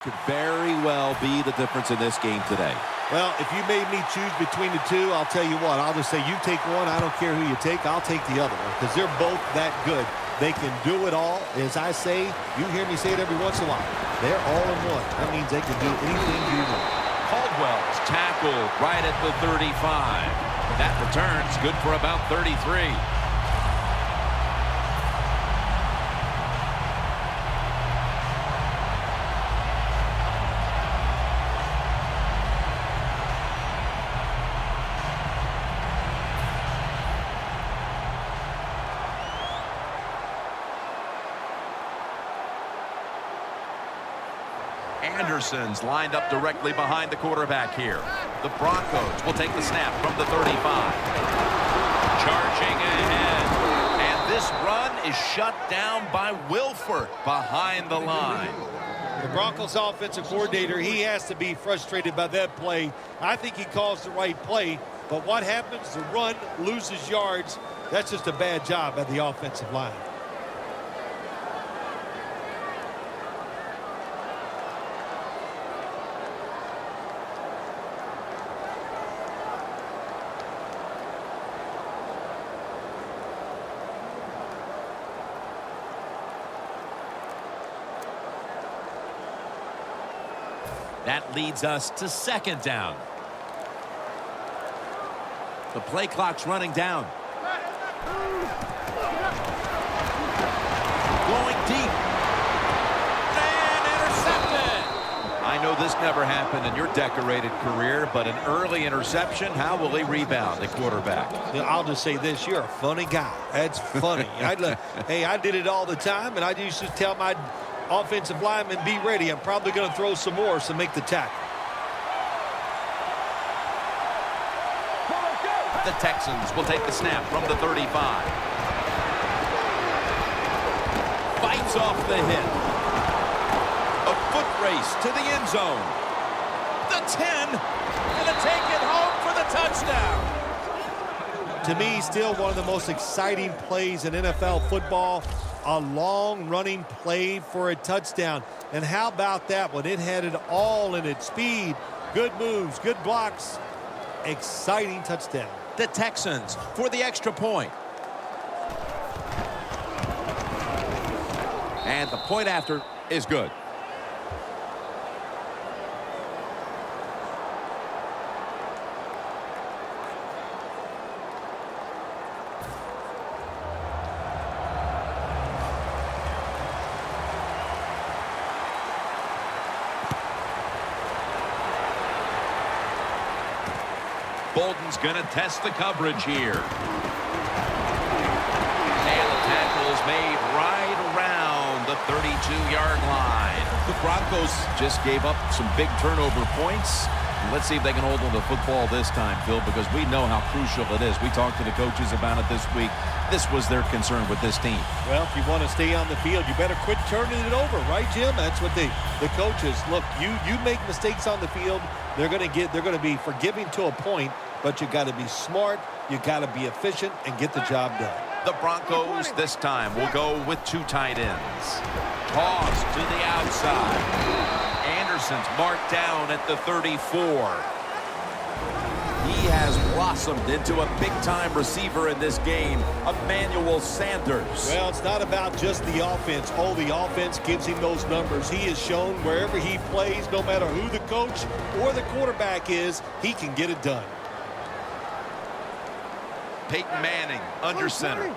Could very well be the difference in this game today. Well, if you made me choose between the two, I'll tell you what. I'll just say you take one. I don't care who you take. I'll take the other one because they're both that good. They can do it all. As I say, you hear me say it every once in a while. They're all in one. That means they can do anything you want. Caldwell's tackled right at the 35. That return's good for about 33. Anderson's lined up directly behind the quarterback here. The Broncos will take the snap from the 35. Charging ahead. And this run is shut down by Wilford behind the line. The Broncos offensive coordinator, he has to be frustrated by that play. I think he calls the right play, but what happens? The run loses yards. That's just a bad job by the offensive line. That leads us to second down. The play clock's running down. Going deep. And intercepted. I know this never happened in your decorated career, but an early interception, how will he rebound, the quarterback? I'll just say this, you're a funny guy. That's funny. Hey, I did it all the time, and I used to tell my offensive lineman, be ready. I'm probably going to throw some more, so make the tackle. The Texans will take the snap from the 35. Fights off the hit. A foot race to the end zone. The 10. Gonna take it home for the touchdown. To me, still one of the most exciting plays in NFL football. A long running play for a touchdown. And how about that one? It had it all in its speed. Good moves, good blocks. Exciting touchdown. The Texans for the extra point. And the point after is good. Bolden's going to test the coverage here. And the tackle is made right around the 32-yard line. The Broncos just gave up some big turnover points. Let's see if they can hold on to the football this time, Phil, because we know how crucial it is. We talked to the coaches about it this week. This was their concern with this team. Well, if you want to stay on the field, you better quit turning it over, right, Jim? That's what the coaches look. You make mistakes on the field, they're going to be forgiving to a point, but you got to be smart, you got to be efficient, and get the job done. The Broncos this time will go with two tight ends. Toss to the outside. Anderson's marked down at the 34. He has blossomed into a big-time receiver in this game, Emmanuel Sanders. Well, it's not about just the offense. Oh, the offense gives him those numbers. He has shown wherever he plays, no matter who the coach or the quarterback is, he can get it done. Peyton Manning under center.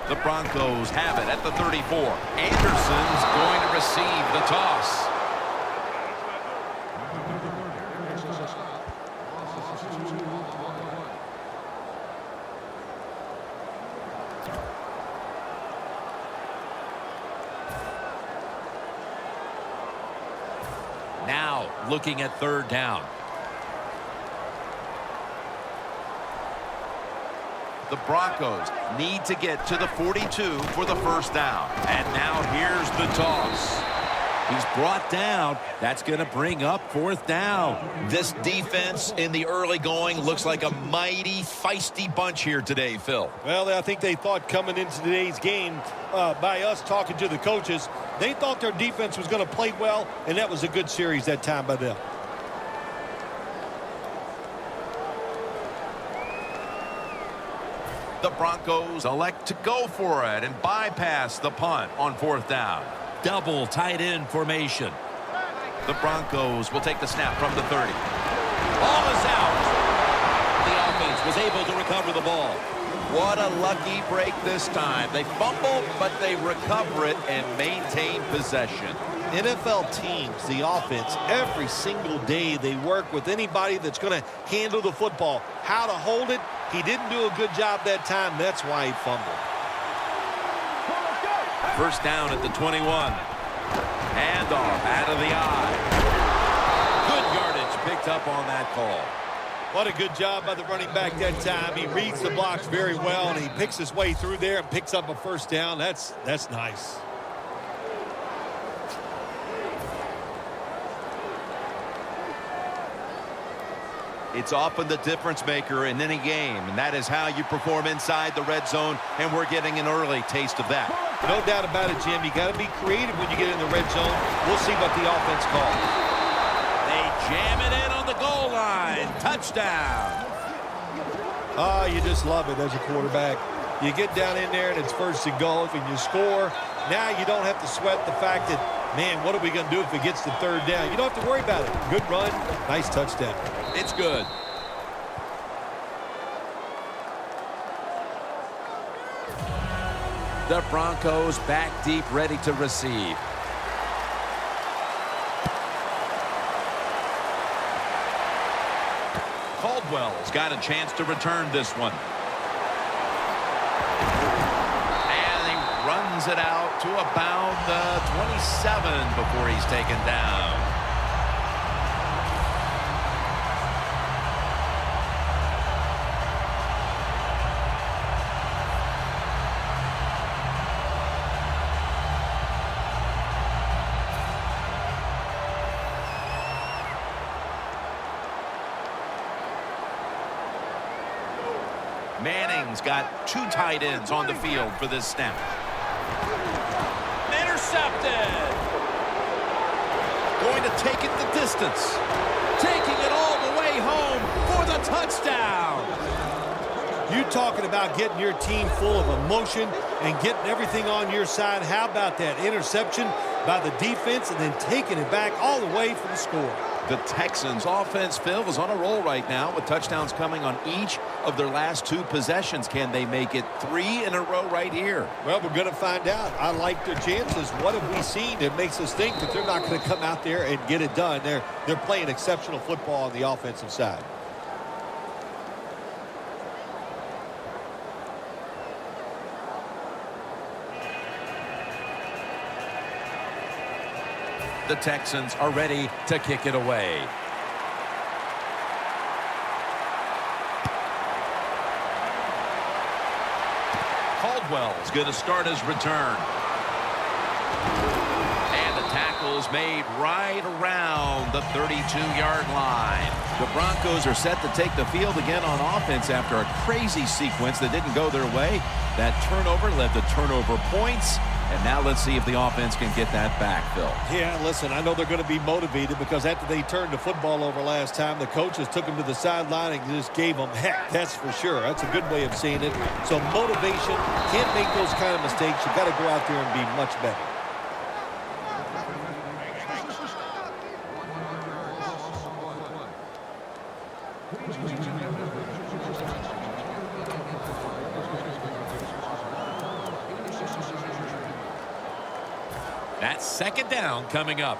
The Broncos have it at the 34. Anderson's going to receive the toss. Now looking at third down. The Broncos need to get to the 42 for the first down. And now here's the toss. He's brought down. That's going to bring up fourth down. This defense in the early going looks like a mighty feisty bunch here today, Phil. Well, I think they thought coming into today's game by us talking to the coaches, They thought their defense was going to play well, and that was a good series that time by them. The Broncos elect to go for it and bypass the punt on 4th down. Double tight end formation. The Broncos will take the snap from the 30. Ball is out. The offense was able to recover the ball. What a lucky break this time. They fumble, but they recover it and maintain possession. NFL teams, the offense, every single day they work with anybody that's going to handle the football. How to hold it, he didn't do a good job that time. That's why he fumbled. First down at the 21. Handoff out of the eye. Good yardage picked up on that call. What a good job by the running back that time. He reads the blocks very well, and he picks his way through there and picks up a first down. That's nice. It's often the difference maker in any game, and that is how you perform inside the red zone, and we're getting an early taste of that. No doubt about it, Jim. You got to be creative when you get in the red zone. We'll see what the offense calls. They jam it in on the goal line. Touchdown. Oh, you just love it as a quarterback. You get down in there, and it's first and goal, and you score. Now you don't have to sweat the fact that, man, what are we going to do if it gets to 3rd down? You don't have to worry about it. Good run, nice touchdown. It's good. The Broncos back deep, ready to receive. Caldwell's got a chance to return this one. And he runs it out to about the 27 before he's taken down. Manning's got 2 tight ends on the field for this snap. Intercepted. Going to take it the distance. Taking it all the way home for the touchdown. You talking about getting your team full of emotion and getting everything on your side. How about that interception by the defense and then taking it back all the way for the score? The Texans' offense, Phil, is on a roll right now with touchdowns coming on each of their last 2 possessions. Can they make it 3 in a row right here? Well, we're going to find out. I like their chances. What have we seen that makes us think that they're not going to come out there and get it done? They're playing exceptional football on the offensive side. The Texans are ready to kick it away. Caldwell's going to start his return. And the tackle's made right around the 32-yard line. The Broncos are set to take the field again on offense after a crazy sequence that didn't go their way. That turnover led to turnover points. And now let's see if the offense can get that back, Phil. Yeah, listen, I know they're going to be motivated because after they turned the football over last time, the coaches took them to the sideline and just gave them heck. That's for sure. That's a good way of seeing it. So motivation, can't make those kind of mistakes. You've got to go out there and be much better. That's 2nd down coming up.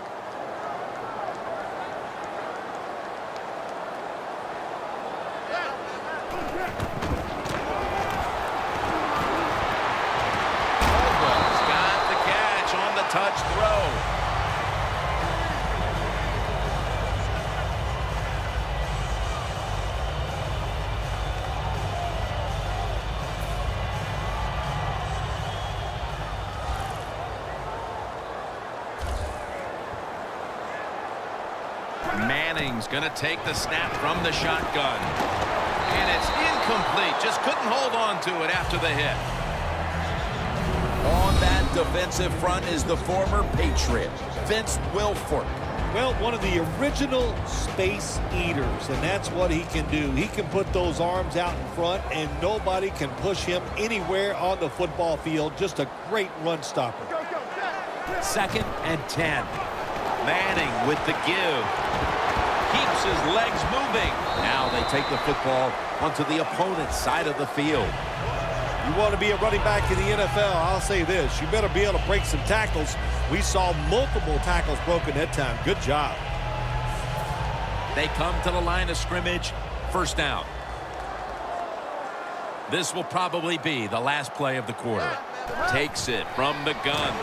Caldwell's got the catch on the touch throw. Manning's going to take the snap from the shotgun. And it's incomplete. Just couldn't hold on to it after the hit. On that defensive front is the former Patriot, Vince Wilfork. Well, one of the original space eaters, and that's what he can do. He can put those arms out in front, and nobody can push him anywhere on the football field. Just a great run stopper. 2nd and 10. Manning with the give. Keeps his legs moving. Now they take the football onto the opponent's side of the field. You want to be a running back in the NFL, I'll say this. You better be able to break some tackles. We saw multiple tackles broken that time. Good job. They come to the line of scrimmage. 1st down. This will probably be the last play of the quarter. Takes it from the gun.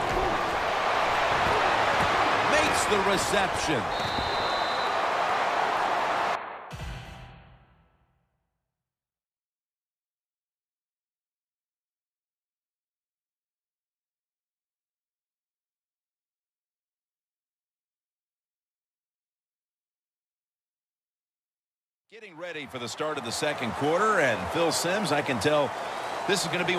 Makes the reception. Getting ready for the start of the 2nd quarter, and Phil Simms, I can tell this is going to be one